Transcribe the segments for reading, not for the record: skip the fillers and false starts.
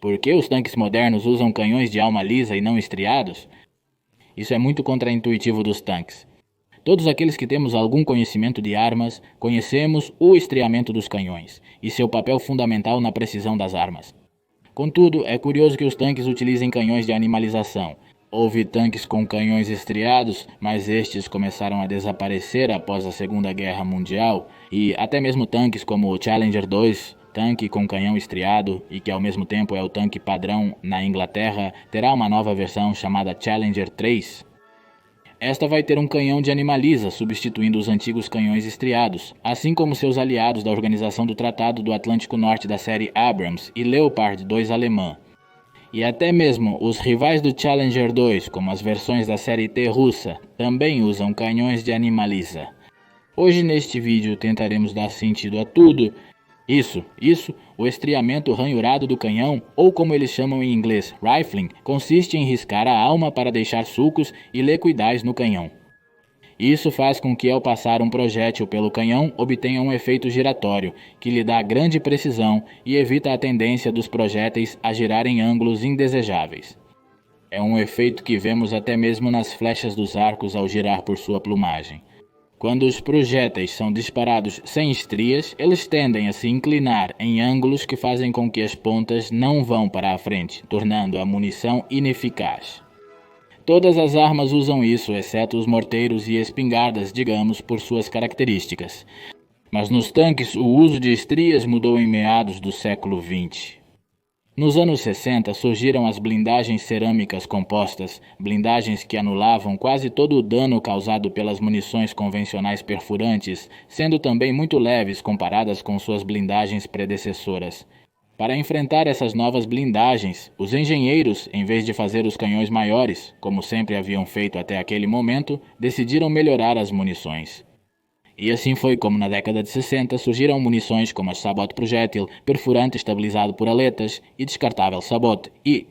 Por que os tanques modernos usam canhões de alma lisa e não estriados? Isso é muito contraintuitivo dos tanques. Todos aqueles que temos algum conhecimento de armas, conhecemos o estriamento dos canhões e seu papel fundamental na precisão das armas. Contudo, é curioso que os tanques utilizem canhões de animalização. Houve tanques com canhões estriados, mas estes começaram a desaparecer após a Segunda Guerra Mundial, e até mesmo tanques como o Challenger 2, tanque com canhão estriado e que ao mesmo tempo é o tanque padrão na Inglaterra, terá uma nova versão chamada Challenger 3. Esta vai ter um canhão de animaliza, substituindo os antigos canhões estriados, assim como seus aliados da Organização do Tratado do Atlântico Norte da série Abrams e Leopard 2 alemã. E até mesmo os rivais do Challenger 2, como as versões da série T russa, também usam canhões de animaliza. Hoje neste vídeo tentaremos dar sentido a tudo. Isso, o estriamento ranhurado do canhão, ou como eles chamam em inglês, rifling, consiste em riscar a alma para deixar sulcos e liquidez no canhão. Isso faz com que ao passar um projétil pelo canhão obtenha um efeito giratório, que lhe dá grande precisão e evita a tendência dos projéteis a girar em ângulos indesejáveis. É um efeito que vemos até mesmo nas flechas dos arcos ao girar por sua plumagem. Quando os projéteis são disparados sem estrias, eles tendem a se inclinar em ângulos que fazem com que as pontas não vão para a frente, tornando a munição ineficaz. Todas as armas usam isso, exceto os morteiros e espingardas, digamos, por suas características. Mas nos tanques, o uso de estrias mudou em meados do século XX. Nos anos 60 surgiram as blindagens cerâmicas compostas, blindagens que anulavam quase todo o dano causado pelas munições convencionais perfurantes, sendo também muito leves comparadas com suas blindagens predecessoras. Para enfrentar essas novas blindagens, os engenheiros, em vez de fazer os canhões maiores, como sempre haviam feito até aquele momento, decidiram melhorar as munições. E assim foi como na década de 60 surgiram munições como a Sabot Projétil, perfurante estabilizado por aletas e descartável Sabot, e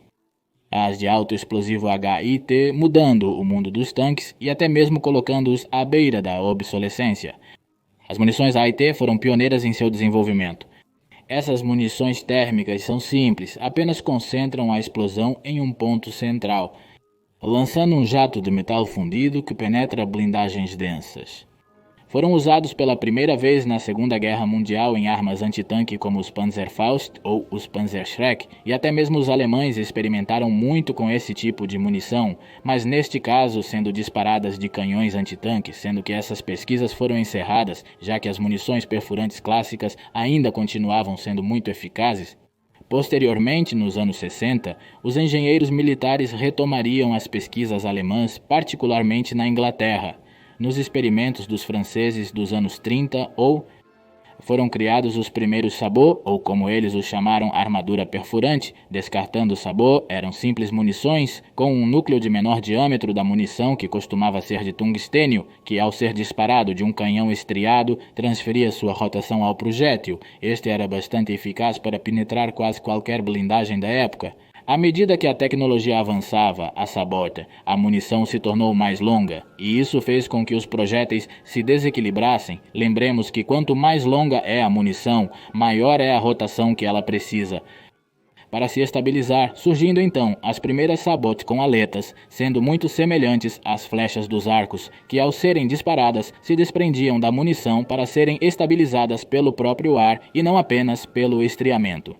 as de alto explosivo HIT, mudando o mundo dos tanques e até mesmo colocando-os à beira da obsolescência. As munições AIT foram pioneiras em seu desenvolvimento. Essas munições térmicas são simples, apenas concentram a explosão em um ponto central, lançando um jato de metal fundido que penetra blindagens densas. Foram usados pela primeira vez na Segunda Guerra Mundial em armas antitanque como os Panzerfaust ou os Panzerschreck, e até mesmo os alemães experimentaram muito com esse tipo de munição, mas neste caso sendo disparadas de canhões antitanque, sendo que essas pesquisas foram encerradas, já que as munições perfurantes clássicas ainda continuavam sendo muito eficazes. Posteriormente, nos anos 60, os engenheiros militares retomariam as pesquisas alemãs, particularmente na Inglaterra. Nos experimentos dos franceses dos anos 30 foram criados os primeiros sabot, ou como eles os chamaram, armadura perfurante. Descartando o sabot, eram simples munições com um núcleo de menor diâmetro da munição, que costumava ser de tungstênio, que ao ser disparado de um canhão estriado, transferia sua rotação ao projétil. Este era bastante eficaz para penetrar quase qualquer blindagem da época. À medida que a tecnologia avançava, a munição se tornou mais longa, e isso fez com que os projéteis se desequilibrassem. Lembremos que quanto mais longa é a munição, maior é a rotação que ela precisa para se estabilizar, surgindo então as primeiras Sabot com aletas, sendo muito semelhantes às flechas dos arcos, que ao serem disparadas se desprendiam da munição para serem estabilizadas pelo próprio ar e não apenas pelo estriamento.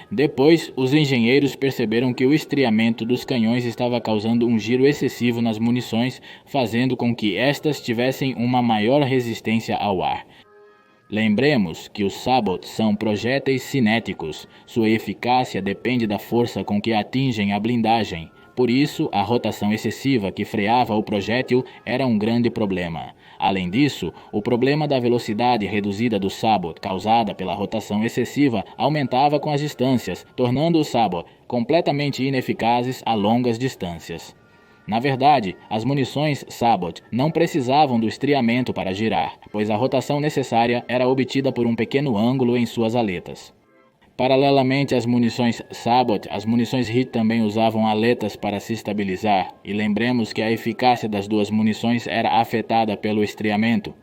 Depois, os engenheiros perceberam que o estriamento dos canhões estava causando um giro excessivo nas munições, fazendo com que estas tivessem uma maior resistência ao ar. Lembremos que os Sabot são projéteis cinéticos. Sua eficácia depende da força com que atingem a blindagem. Por isso, a rotação excessiva que freava o projétil era um grande problema. Além disso, o problema da velocidade reduzida do Sabot, causada pela rotação excessiva, aumentava com as distâncias, tornando os Sabot completamente ineficazes a longas distâncias. Na verdade, as munições Sabot não precisavam do estriamento para girar, pois a rotação necessária era obtida por um pequeno ângulo em suas aletas. Paralelamente às munições Sabot, as munições HIT também usavam aletas para se estabilizar, e lembremos que a eficácia das duas munições era afetada pelo estriamento.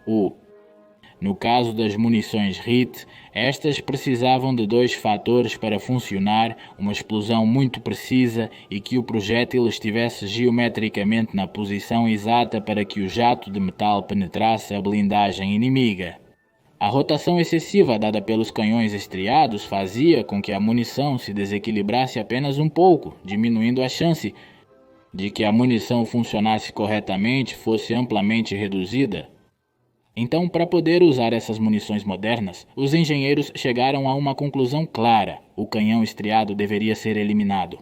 No caso das munições HIT, estas precisavam de dois fatores para funcionar: uma explosão muito precisa e que o projétil estivesse geometricamente na posição exata para que o jato de metal penetrasse a blindagem inimiga. A rotação excessiva dada pelos canhões estriados fazia com que a munição se desequilibrasse apenas um pouco, diminuindo a chance de que a munição funcionasse corretamente fosse amplamente reduzida. Então, para poder usar essas munições modernas, os engenheiros chegaram a uma conclusão clara: o canhão estriado deveria ser eliminado.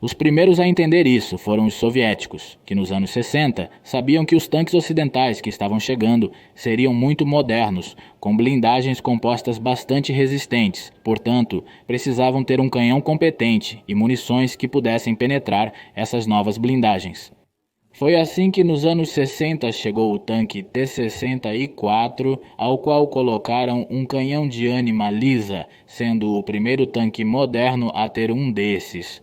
Os primeiros a entender isso foram os soviéticos, que nos anos 60 sabiam que os tanques ocidentais que estavam chegando seriam muito modernos, com blindagens compostas bastante resistentes, portanto, precisavam ter um canhão competente e munições que pudessem penetrar essas novas blindagens. Foi assim que nos anos 60 chegou o tanque T-64, ao qual colocaram um canhão de ânima lisa, sendo o primeiro tanque moderno a ter um desses.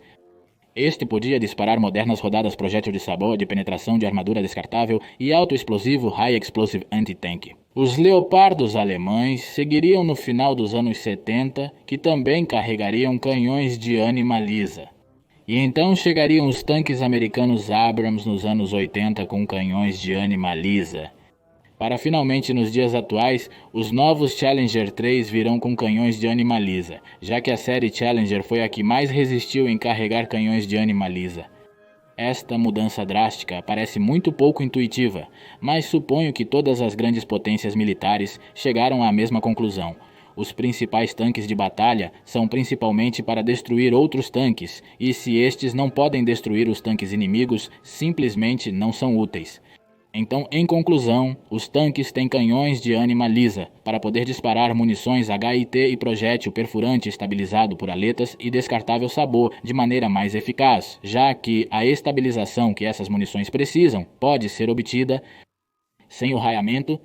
Este podia disparar modernas rodadas projétil de sabor, de penetração de armadura descartável e autoexplosivo High Explosive Anti-Tank. Os Leopardos alemães seguiriam no final dos anos 70, que também carregariam canhões de ânima lisa. E então chegariam os tanques americanos Abrams nos anos 80 com canhões de ânima lisa. Para finalmente, nos dias atuais, os novos Challenger 3 virão com canhões de ânima lisa, já que a série Challenger foi a que mais resistiu em carregar canhões de ânima lisa. Esta mudança drástica parece muito pouco intuitiva, mas suponho que todas as grandes potências militares chegaram à mesma conclusão. Os principais tanques de batalha são principalmente para destruir outros tanques, e se estes não podem destruir os tanques inimigos, simplesmente não são úteis. Então, em conclusão, os tanques têm canhões de ânima lisa, para poder disparar munições HIT e projétil perfurante estabilizado por aletas e descartável sabor de maneira mais eficaz, já que a estabilização que essas munições precisam pode ser obtida sem o raiamento